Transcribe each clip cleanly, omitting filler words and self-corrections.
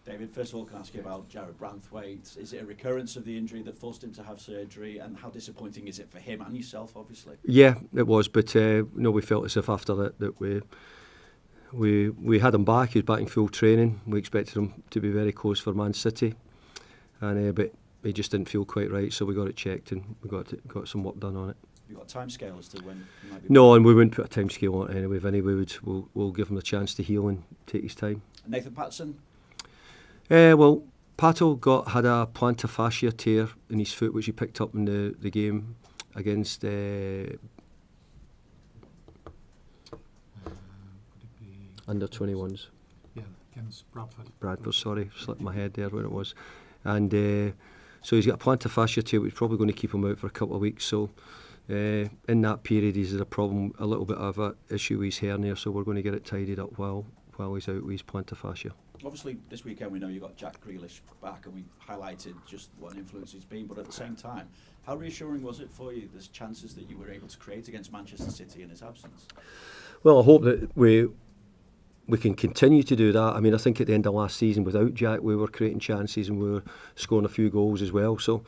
David, first of all, can I ask you about Jared Branthwaite? Is it a recurrence of the injury that forced him to have surgery, and how disappointing is it for him and yourself, obviously? Yeah, it was, but we felt as if after that we had him back. He was back in full training. We expected him to be very close for Man City, and but he just didn't feel quite right, so we got it checked and we got some work done on it. You got a time scale as to when he might be? No, and we wouldn't put a time scale on it anyway. If anyway, we'll give him a chance to heal and take his time. Nathan Patterson? Well, Pato had a plantar fascia tear in his foot, which he picked up in the game against under 21s. Yeah, against Bradford. Bradford, sorry, slipped my head there where it was. And so he's got a plantar fascia tear, which is probably going to keep him out for a couple of weeks. So in that period, he's had a little bit of an issue with his hernia, so we're going to get it tidied up while he's out with his plantar fascia. Obviously, this weekend we know you got Jack Grealish back, and we highlighted just what an influence he's been. But at the same time, how reassuring was it for you, the chances that you were able to create against Manchester City in his absence? Well, I hope that we can continue to do that. I mean, I think at the end of last season, without Jack, we were creating chances and we were scoring a few goals as well. So,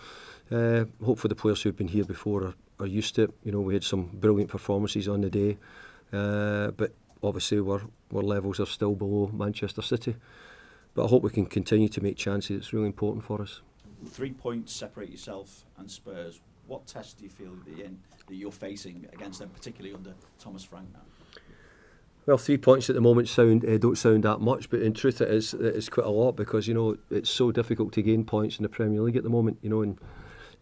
hopefully the players who've been here before are used to it. You know, we had some brilliant performances on the day, but obviously our levels are still below Manchester City. But I hope we can continue to make chances. It's really important for us. 3 points separate yourself and Spurs. What test do you feel that you're facing against them, particularly under Thomas Frank now? Well, 3 points at the moment don't sound that much, but in truth it is quite a lot, because you know it's so difficult to gain points in the Premier League at the moment. You know, and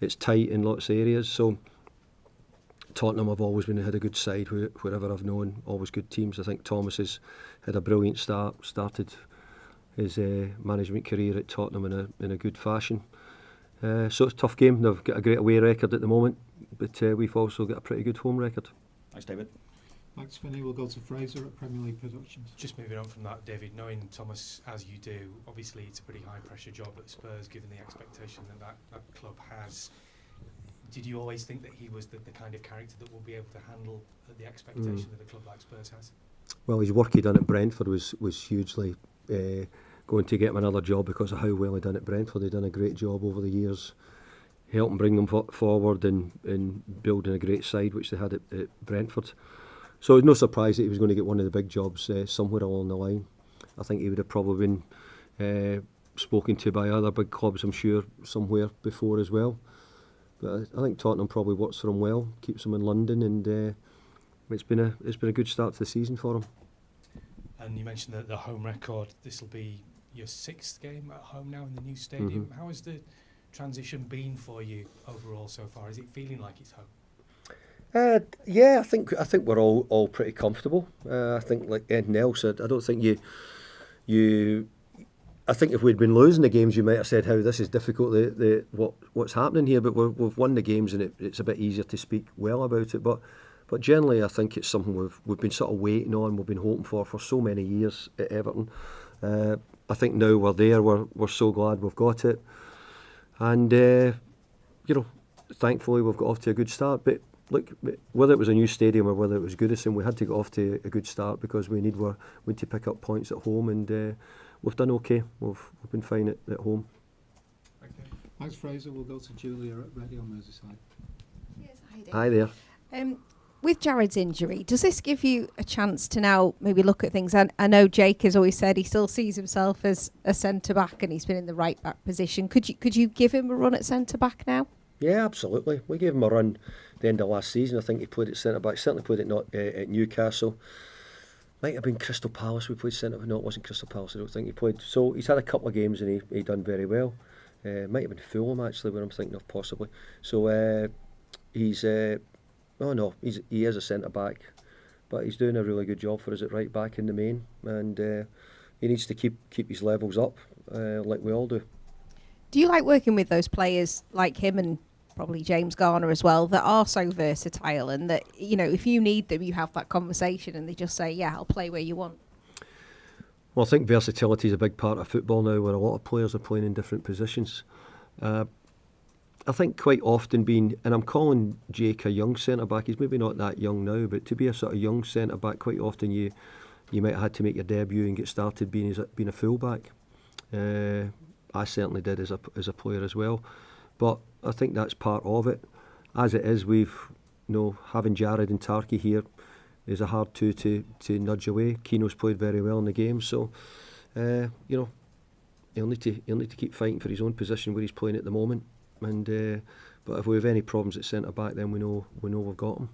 it's tight in lots of areas. So Tottenham have always had a good side wherever I've known, always good teams. I think Thomas has had a brilliant start, started his management career at Tottenham in a good fashion. So it's a tough game. They've got a great away record at the moment, but we've also got a pretty good home record. Thanks, David. Thanks, Vinny. We'll go to Fraser at Premier League Productions. Just moving on from that, David, knowing Thomas as you do, obviously it's a pretty high pressure job at Spurs, given the expectation that club has. Did you always think that he was the kind of character that will be able to handle the expectation that a club like Spurs has? Well, his work he done at Brentford was hugely going to get him another job because of how well he done at Brentford. He done a great job over the years, helping bring them forward and building a great side which they had at Brentford. So it's no surprise that he was going to get one of the big jobs somewhere along the line. I think he would have probably been spoken to by other big clubs, I'm sure, somewhere before as well. But I think Tottenham probably works for him well, keeps him in London, and it's been a good start to the season for him. And you mentioned the home record. This will be your 6th game at home now in the new stadium. How has the transition been for you overall so far? Is it feeling like it's home? Yeah, I think we're all pretty comfortable. I think, like anything else, I don't think you. I think if we'd been losing the games, you might have said how this is difficult. What's happening here, but we've won the games, and it's a bit easier to speak well about it. But generally, I think it's something we've been sort of waiting on. We've been hoping for so many years at Everton. I think now we're there. We're so glad we've got it, and thankfully we've got off to a good start. But look, whether it was a new stadium or whether it was Goodison, we had to get off to a good start because we need to pick up points at home, and we've done okay. We've been fine at home. Okay. Thanks, Fraser. We'll go to Julia at Reading on Merseyside. Yes, Hi there. With Jared's injury, does this give you a chance to now maybe look at things? I know Jake has always said he still sees himself as a centre-back and he's been in the right-back position. Could you give him a run at centre-back now? Yeah, absolutely. We gave him a run at the end of last season. I think he played at centre-back. Certainly played at Newcastle. Might have been Crystal Palace we played centre-back. No, it wasn't Crystal Palace, I don't think he played. So he's had a couple of games and he done very well. Might have been Fulham actually, where I'm thinking of possibly. So he is a centre-back, but he's doing a really good job for us at right-back in the main, and he needs to keep his levels up like we all do. Do you like working with those players like him and probably James Garner as well that are so versatile and that, you know, if you need them, you have that conversation and they just say, yeah, I'll play where you want? Well, I think versatility is a big part of football now, where a lot of players are playing in different positions. I think quite often and I'm calling Jake a young centre-back, he's maybe not that young now, but to be a sort of young centre-back, quite often you might have had to make your debut and get started being a full-back. I certainly did as a player as well. But I think that's part of it. As it is, having Jared and Tarky here is a hard two to nudge away. Keno's played very well in the game, so he'll need to keep fighting for his own position where he's playing at the moment. And but if we have any problems at centre back, then we know we've got them.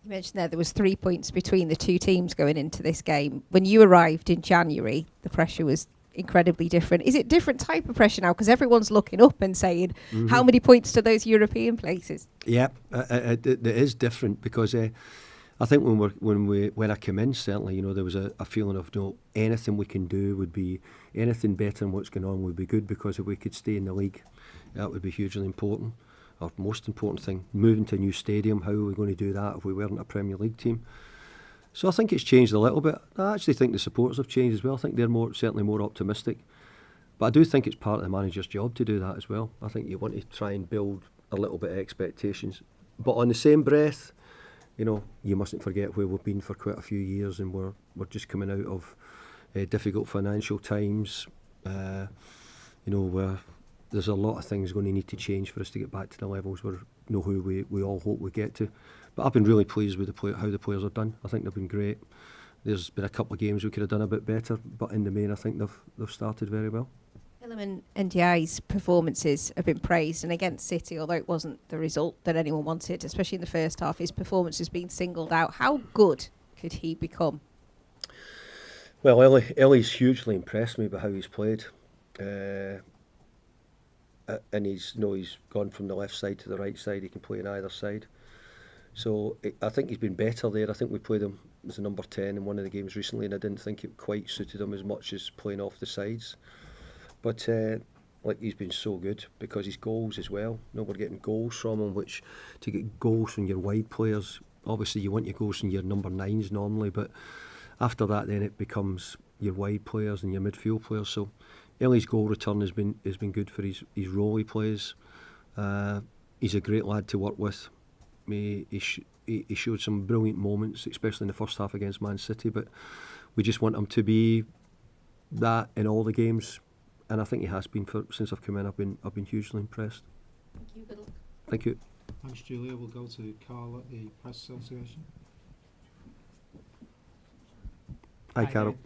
You mentioned there was 3 points between the two teams going into this game. When you arrived in January, the pressure was incredibly different. Is it different type of pressure now? Because everyone's looking up and saying, how many points to those European places? Yeah, it is different because I think when I came in, certainly, there was a feeling of anything we can do would be, anything better than what's going on would be good, because if we could stay in the league, that would be hugely important. Our most important thing, moving to a new stadium, how are we going to do that if we weren't a Premier League team? So I think it's changed a little bit. I actually think the supporters have changed as well. I think they're certainly more optimistic. But I do think it's part of the manager's job to do that as well. I think you want to try and build a little bit of expectations. But on the same breath, you mustn't forget where we've been for quite a few years, and we're just coming out of difficult financial times. Where there's a lot of things going to need to change for us to get back to the levels who we all hope we get to. But I've been really pleased with how the players have done. I think they've been great. There's been a couple of games we could have done a bit better, but in the main, I think they've started very well. Hillam and Ndiaye's performances have been praised, and against City, although it wasn't the result that anyone wanted, especially in the first half, his performance has been singled out. How good could he become? Well, Ellie's hugely impressed me by how he's played. And he's gone from the left side to the right side. He can play on either side. So I think he's been better there. I think we played him as a number 10 in one of the games recently, and I didn't think it quite suited him as much as playing off the sides. But he's been so good because his goals as well. We're getting goals from him, which to get goals from your wide players, obviously you want your goals from your number 9s normally, but after that then it becomes your wide players and your midfield players. So Ellie's goal return has been good for his role he plays. He's a great lad to work with. He showed some brilliant moments, especially in the first half against Man City, but we just want him to be that in all the games, and I think he has been since I've come in. I've been hugely impressed. Thank you. Good luck. Thank you. Thanks, Julia. We'll go to Carl at the Press Association. Hi, Carol.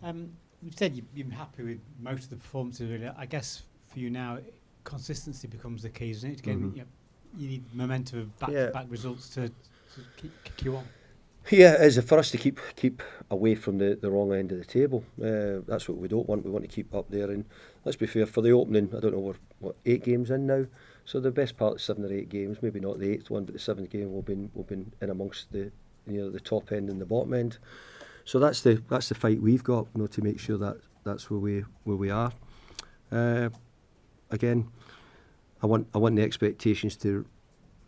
You've said you've been happy with most of the performances. Really, I guess for you now, consistency becomes the key, isn't it? Again, you need momentum of back-to-back results to keep you on. Yeah, it is for us to keep away from the wrong end of the table. That's what we don't want. We want to keep up there. And let's be fair, for the opening, I don't know, we're 8 games in now. So the best part of 7 or 8 games, maybe not the 8th one, but the 7th game, we've been in amongst the top end and the bottom end. So that's the fight we've got, to make sure that's where we are. Again, I want the expectations to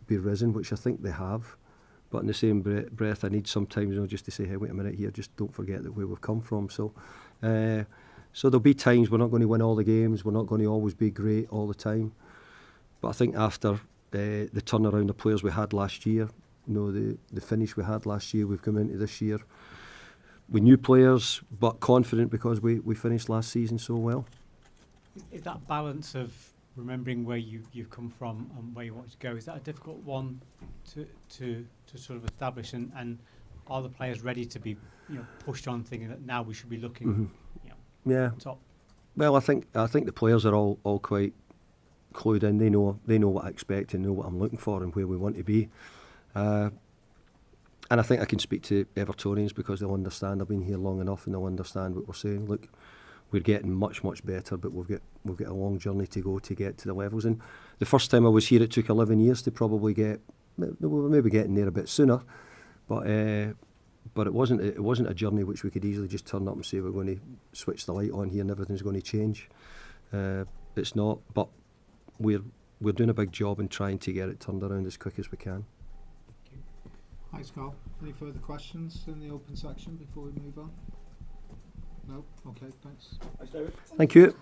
be risen, which I think they have. But in the same breath, I need sometimes just to say, hey, wait a minute here, just don't forget where we've come from. So there'll be times we're not going to win all the games, we're not going to always be great all the time. But I think after the turnaround of players we had last year, the finish we had last year, we've come into this year with new players, but confident because we finished last season so well. Is that balance of remembering where you've come from and where you want to go, is that a difficult one to sort of establish, and are the players ready to be pushed on, thinking that now we should be looking top? Well, I think the players are all quite clued in. They know what I expect and know what I'm looking for and where we want to be. And I think I can speak to Evertonians because they'll understand. I've been here long enough and they'll understand what we're saying. Look, we're getting much better, but we've got a long journey to go to get to the levels. And the first time I was here, it took 11 years to probably get. We were maybe getting there a bit sooner, but it wasn't a journey which we could easily just turn up and say we're going to switch the light on here and everything's going to change. It's not, but we're doing a big job in trying to get it turned around as quick as we can. Thanks, Carl. Any further questions in the open section before we move on? No? Okay, thanks. Thanks, David. Thank you.